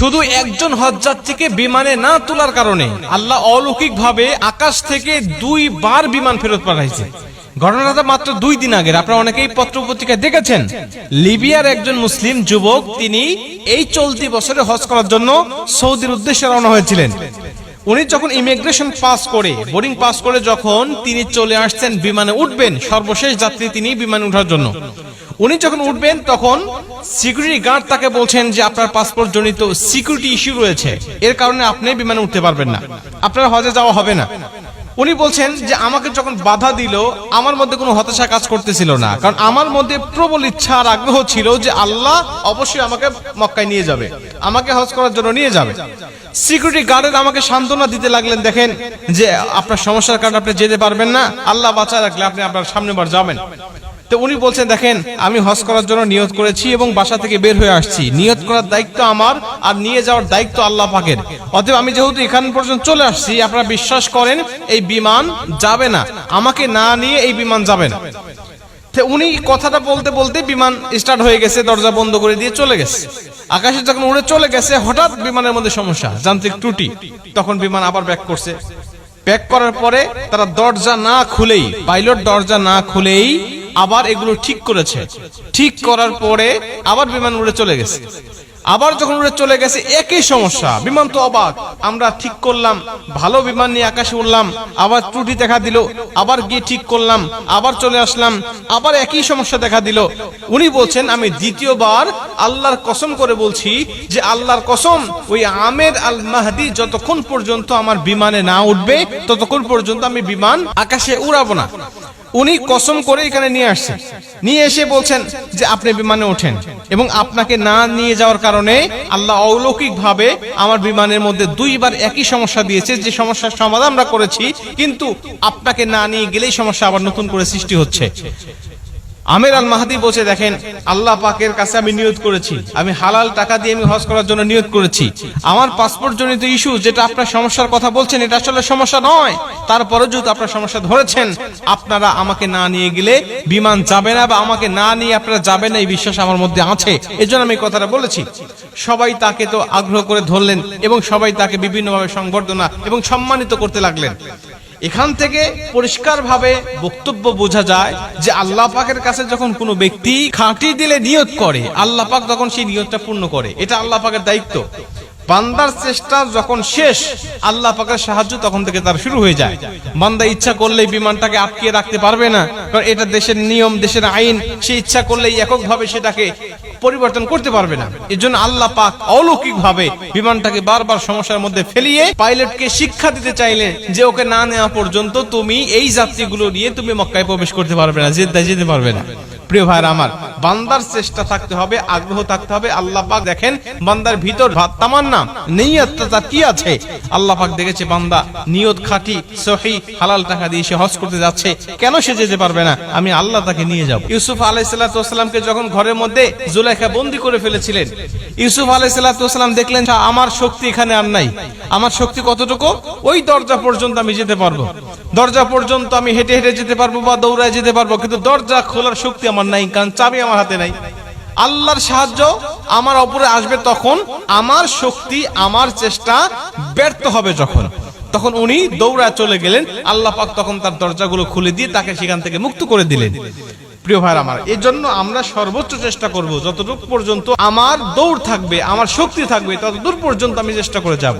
শুধু একজন হজযাত্রীকে বিমানে না তোলার কারণে আল্লাহ অলৌকিকভাবে আকাশ থেকে 2 বার বিমান ফেরত পাঠাইছে। ঘটনাটা মাত্র 2 দিন আগের। আপনারা অনেকেই পত্র পত্রিকায় দেখেছেন, লিবিয়ার একজন মুসলিম যুবক তিনি এই চলতি বছরে হজ করার জন্য সৌদির উদ্দেশ্যে রওনা হয়েছিলেন। উনি যখন ইমিগ্রেশন পাস করে, বোর্ডিং পাস করে যখন তিনি চলে আসছেন বিমানে উঠবেন, সর্বশেষ যাত্রী তিনি বিমানে ওঠার জন্য, উনি যখন উঠবেন তখন সিকিউরিটি গার্ড তাকে বলছেন যে আপনার পাসপোর্ট জনিত সিকিউরিটি ইস্যু রয়েছে, এর কারণে আপনি বিমানে উঠতে পারবেন না, আপনার হজে যাওয়া হবে না। উনি বলছেন যে আমাকে যখন বাধা দিল আমার মধ্যে কোনো হতাশা কাজ করতেছিল না, কারণ আমার মধ্যে প্রবল ইচ্ছা আর আগ্রহ ছিল যে আল্লাহ অবশ্যই আমাকে মক্কায় নিয়ে যাবে, আমাকে হজ করার জন্য নিয়ে যাবে। সিকিউরিটি গার্ডের আমাকে সান্ত্বনা দিতে লাগলেন, দেখেন যে আপনার সমস্যার কারণে আপনি যেতে পারবেন না, আল্লাহ বাঁচায় রাখলে আপনি আপনার সামনেবার যাবেন। তো উনি বলছেন দেখেন আমি হজ করার জন্য নিয়ত করেছি এবং বাসা থেকে বের হয়ে আসছি, নিয়ত করার দায়িত্ব আমার আর নিয়ে যাওয়ার দায়িত্ব আল্লাহ পাকের, অতএব আমি যেহেতু এখান পর্যন্ত চলে আসছি, আপনারা বিশ্বাস করেন এই বিমান যাবে না, আমাকে না নিয়ে এই বিমান যাবে না। উনি কথাটা বলতে বলতে বিমান স্টার্ট হয়ে গেছে, দরজা বন্ধ করে দিয়ে চলে গেছে। আকাশে যখন উড়ে চলে গেছে হঠাৎ বিমানের মধ্যে সমস্যা, যান্ত্রিক ত্রুটি, তখন বিমান আবার ব্যাক করছে। ব্যাক করার পরে তারা দরজা না খুলেই, পাইলট দরজা না খুলেই আবার এগুলো ঠিক করেছে। ঠিক করার পরে আবার বিমান উড়ে চলে গেছে। আবার যখন উড়ে চলে গেছে একই সমস্যা, বিমান তো অবাক, আমরা ঠিক করলাম, ভালো বিমান নিয়ে আকাশে উড়লাম, আবার ত্রুটি দেখা দিল, আবার গিয়ে ঠিক করলাম, আবার চলে আসলাম, আবার একই সমস্যা দেখা দিল। উনি বলছেন আমি দ্বিতীয়বার আল্লাহর কসম করে বলছি যে আল্লাহর কসম, ওই আমের আল মাহদি যতক্ষণ পর্যন্ত আমার বিমানে না উঠবে ততক্ষণ পর্যন্ত আমি বিমান আকাশে উড়াবো না। উনি কসম করে এখানে নিয়ে আসছেন, নিয়ে এসে বলছেন যে আপনি বিমানে ওঠেন, এবং আপনাকে না নিয়ে যাওয়ার কারণে আল্লাহ অলৌকিকভাবে আমার বিমানের মধ্যে 2 বার একই সমস্যা দিয়েছে, যে সমস্যার সমাধান আমরা করেছি, কিন্তু আপনাকে না নিয়ে গেলেই সমস্যা আবার নতুন করে সৃষ্টি হচ্ছে। আমের আল মাহদি বলছে দেখেন আল্লাহ পাকের কাছে আমি নিয়ত করেছি, আমি হালাল টাকা দিয়ে আমি হজ করার জন্য নিয়ত করেছি, আমার পাসপোর্ট জনিত ইস্যু যেটা আপনার সমস্যার কথা বলছেন এটা আসলে সমস্যা নয়, তারপরে যদি আপনার সমস্যা ধরেছেন, আপনারা আমাকে না নিয়ে গেলে বিমান যাবে না, বা আমাকে না নিয়ে আপনারা যাবেন না, এই বিশ্বাস আমার মধ্যে আছে, এজন্য আমি কথাটা বলেছি। সবাই তাকে তো আগ্রহ করে ধরলেন এবং সবাই তাকে বিভিন্নভাবে সংবর্ধনা এবং সম্মানিত করতে লাগলেন। এখান থেকে পরিষ্কারভাবে বক্তব্য বোঝা যায় যে আল্লাহ পাকের কাছে যখন কোনো ব্যক্তি খাঁটি দিলে নিয়ত করে, আল্লাহ পাক তখন সেই নিয়তটা পূর্ণ করে, এটা আল্লাহ পাকের দায়িত্ব। বান্দার চেষ্টা যখন শেষ, আল্লাহ পাকের সাহায্য তখন থেকে তার শুরু হয়ে যায়। বান্দা ইচ্ছা করলেই বিমানটাকে আটকে রাখতে পারবে না, কারণ এটা দেশের নিয়ম, দেশের আইন, সে ইচ্ছা করলেই এককভাবে সেটাকে পরিবর্তন করতে পারবে না। এজন্য আল্লাহ পাক অলৌকিকভাবে বিমানটাকে বারবার সমস্যার মধ্যে ফেলিয়ে পাইলটকে শিক্ষা দিতে চাইলেন যে ওকে না নেওয়া পর্যন্ত তুমি এই যাত্রীগুলো নিয়ে তুমি মক্কায় প্রবেশ করতে পারবে না, যেতে পারবে না। প্রিয় ভাইরা আমার, বান্দার চেষ্টা থাকতে হবে, আগ্রহ থাকতে হবে। আল্লাহ পাক দেখেন বান্দার ভিতর তামান্না নিয়তটা কি আছে, আল্লাহ পাক দেখেছে বান্দা নিয়ত খাঁটি সহি হালাল টাকা দিয়ে সে হজ করতে যাচ্ছে, কেন সে যেতে পারবে না, আমি আল্লাহ তাকে নিয়ে যাব। ইউসুফ আলাইহিস সালাতু ওয়াস সালামকে যখন ঘরের মধ্যে জুলাইখা বন্দী করে ফেলেছিলেন, ইউসুফ আলাইহিস সালাতু ওয়াস সালাম দেখলেন আমার শক্তি এখানে আর নাই, আমার শক্তি কতটুকু, ওই দরজা পর্যন্ত আমি যেতে পারবো, দরজা পর্যন্ত আমি হেঁটে হেঁটে যেতে পারবো বা দৌড়ায় যেতে পারবো, কিন্তু দরজা খোলার শক্তি আমার নাই, কারণ চাবি আমার হাতে নাই। আল্লাহর সাহায্য আমার উপরে আসবে তখন, আমার শক্তি আমার চেষ্টা ব্যর্থ হবে যখন, তখন উনি দৌড়া চলে গেলেন। আল্লাহ পাক তখন তার দরজাগুলো খুলে দিয়ে তাকে সেখান থেকে মুক্ত করে দিলেন। প্রিয় ভাইরা আমার, এই জন্য আমরা সর্বোচ্চ চেষ্টা করব, যতটুকু পর্যন্ত আমার দৌড় থাকবে, আমার শক্তি থাকবে, ততদূর পর্যন্ত আমি চেষ্টা করে যাব।